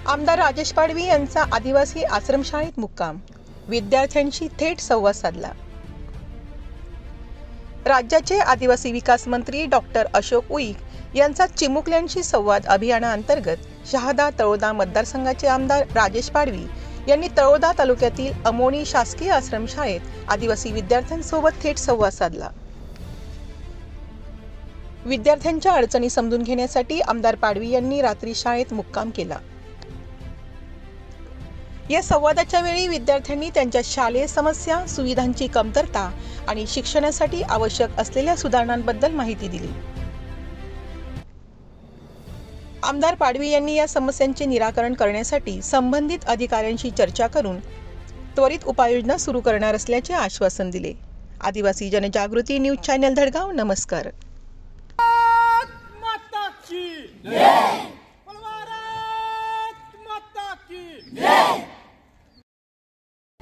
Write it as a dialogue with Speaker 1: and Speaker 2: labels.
Speaker 1: आमदार राजेश पाडवी यांचा आदिवासी आश्रमशाळेत मुक्काम, विद्यार्थ्यांशी थेट संवाद साधला। राज्याचे आदिवासी विकास मंत्री डॉक्टर अशोक उईक यांचा चिमुकल्यांशी संवाद अभियानाअंतर्गत शहादा तळोदा मतदारसंघाचे आमदार राजेश पाडवी यांनी तळोदा तालुक्यातील अमोणी शासकीय आश्रमशाळेत आदिवासी विद्यार्थ्यांसोबत थेट संवाद साधला। विद्यार्थ्यांच्या अडचणी समजून घेण्यासाठी आमदार पाडवी यांनी रात्री शाळेत मुक्काम केला। या संवादाच्या वेळी विद्यार्थ्यांनी त्यांच्या शालेय समस्या, सुविधांची कमतरता आणि शिक्षणासाठी आवश्यक असलेल्या सुधारणांबद्दल माहिती दिली। आमदार पाडवी यांनी या समस्यांचे निराकरण करण्यासाठी संबंधित अधिकाऱ्यांशी चर्चा करून त्वरित उपाययोजना सुरू करणार असल्याचे आश्वासन दिले। आदिवासी जनजागृती न्यूज चॅनल धडगाव, नमस्कार।